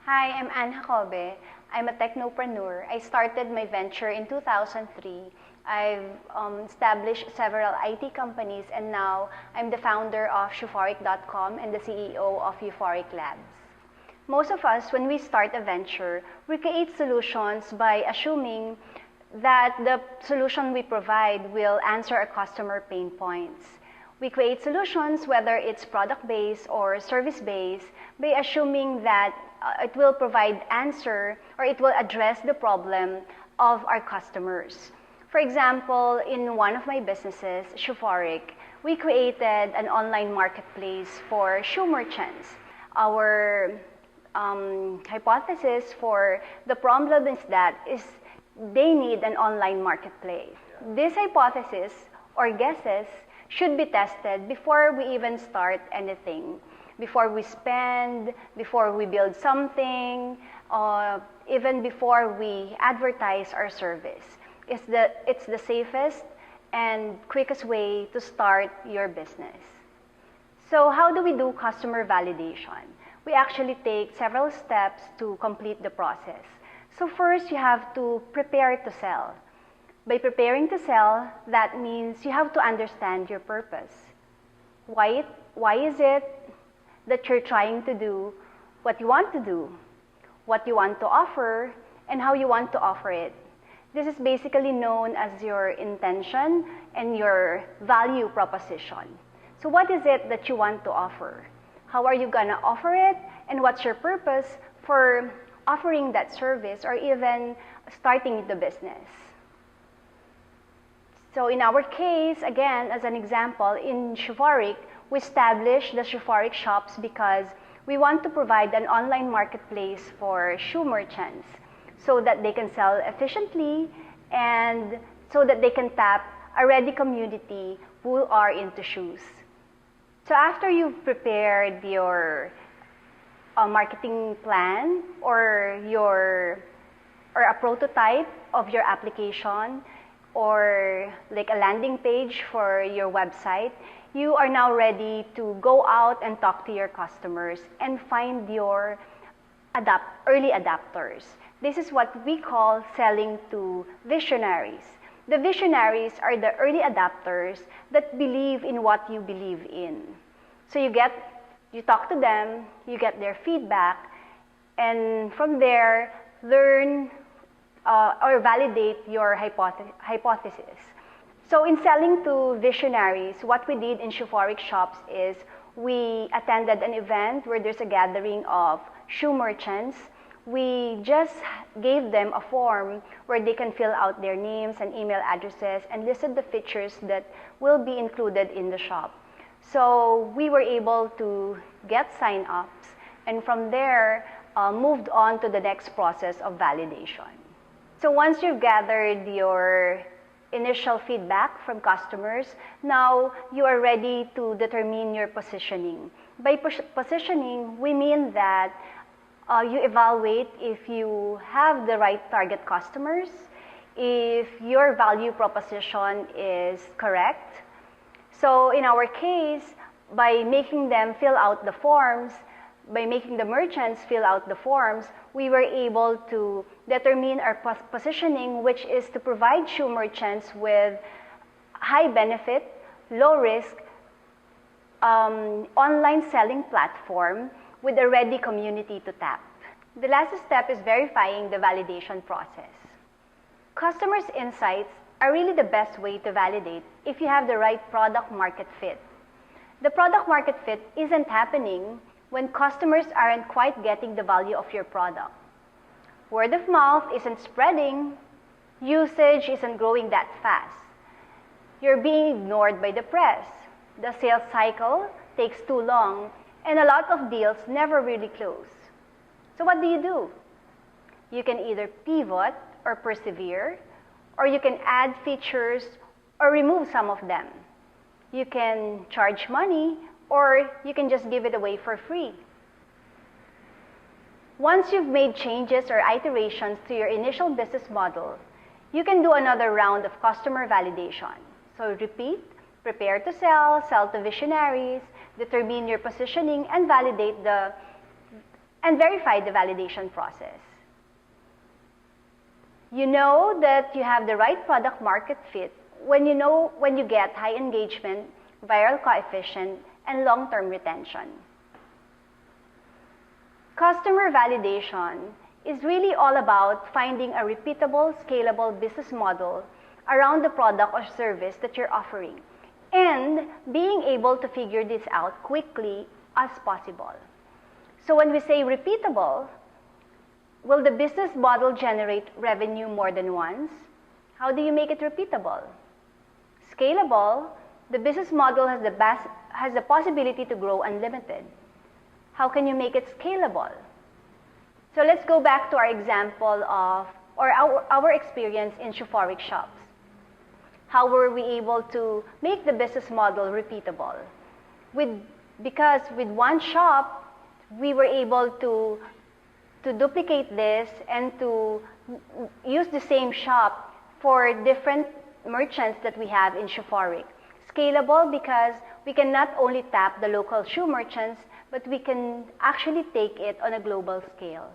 Hi, I'm Anne Jacobe. I'm a technopreneur. I started my venture in 2003. I've established several IT companies, and now I'm the founder of Euphoric.com and the CEO of Euphoric Labs. Most of us, when we start a venture, we create solutions by assuming that the solution we provide will answer our customer pain points. We create solutions, whether it's product-based or service-based, by assuming that it will provide answer or it will address the problem of our customers. For example, in one of my businesses, Euphoric, we created an online marketplace for shoe merchants. Our hypothesis for the problem is that they need an online marketplace. This hypothesis or guesses should be tested before we even start anything. Before we spend, before we build something, even before we advertise our service. It's the safest and quickest way to start your business. So how do we do customer validation? We actually take several steps to complete the process. So first, you have to prepare to sell. By preparing to sell, that means you have to understand your purpose. Why is it that you're trying to do what you want to do, what you want to offer, and how you want to offer it? This is basically known as your intention and your value proposition. So what is it that you want to offer? How are you gonna offer it? And what's your purpose for offering that service or even starting the business? So in our case, again, as an example, in Euphoric, we established the Euphoric shops because we want to provide an online marketplace for shoe merchants so that they can sell efficiently and so that they can tap a ready community who are into shoes. So after you've prepared your marketing plan or a prototype of your application or like a landing page for your website, you are now ready to go out and talk to your customers and find your early adopters. This is what we call selling to visionaries. The visionaries are the early adopters that believe in what you believe in. So you talk to them, you get their feedback, and from there, learn or validate your hypothesis. So in selling to visionaries, what we did in Euphoric shops is we attended an event where there's a gathering of shoe merchants. We just gave them a form where they can fill out their names and email addresses and listed the features that will be included in the shop. So we were able to get sign-ups, and from there, moved on to the next process of validation. So once you've gathered your initial feedback from customers, now you are ready to determine your positioning. By positioning, we mean that you evaluate if you have the right target customers, if your value proposition is correct. So in our case, by making them fill out the forms, by making the merchants fill out the forms, we were able to determine our positioning, which is to provide shoe merchants with high benefit, low risk, online selling platform with a ready community to tap. The last step is verifying the validation process. Customers' insights are really the best way to validate if you have the right product market fit. The product market fit isn't happening when customers aren't quite getting the value of your product. Word of mouth isn't spreading, usage isn't growing that fast. You're being ignored by the press. The sales cycle takes too long, and a lot of deals never really close. So what do? You can either pivot or persevere, or you can add features or remove some of them. You can charge money, or you can just give it away for free. Once you've made changes or iterations to your initial business model, you can do another round of customer validation. So repeat, prepare to sell, sell to visionaries, determine your positioning, and validate and verify the validation process. You know that you have the right product market fit when you get high engagement, viral coefficient, and long-term retention. Customer validation is really all about finding a repeatable, scalable business model around the product or service that you're offering, and being able to figure this out quickly as possible. So when we say repeatable, will the business model generate revenue more than once? How do you make it repeatable? Scalable, the business model has the possibility to grow unlimited. How can you make it scalable? So let's go back to our example of, or our experience in Shophoric shops. How were we able to make the business model repeatable? Because with one shop, we were able to duplicate this and to use the same shop for different merchants that we have in Shophoric. Scalable because we can not only tap the local shoe merchants, but we can actually take it on a global scale.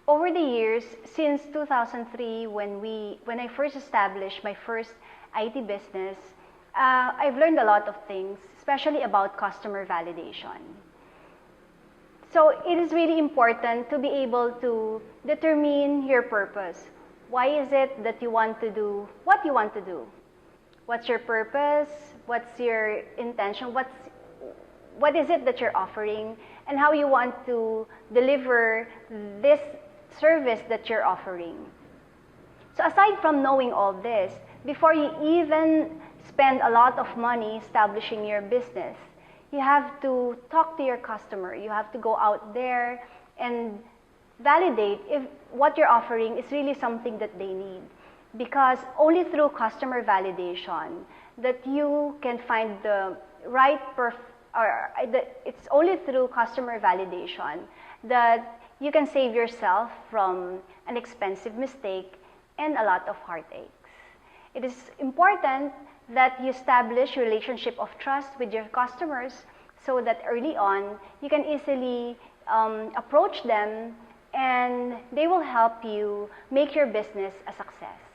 Over the years, since 2003, when I first established my first IT business, I've learned a lot of things, especially about customer validation. So it is really important to be able to determine your purpose. Why is it that you want to do what you want to do? What's your purpose? What's your intention? What is it that you're offering? And how you want to deliver this service that you're offering. So aside from knowing all this, before you even spend a lot of money establishing your business, you have to talk to your customer. You have to go out there and validate if what you're offering is really something that they need. Because only through customer validation that you can find the right it's only through customer validation that you can save yourself from an expensive mistake and a lot of heartaches. It is important that you establish a relationship of trust with your customers so that early on you can easily approach them and they will help you make your business a success.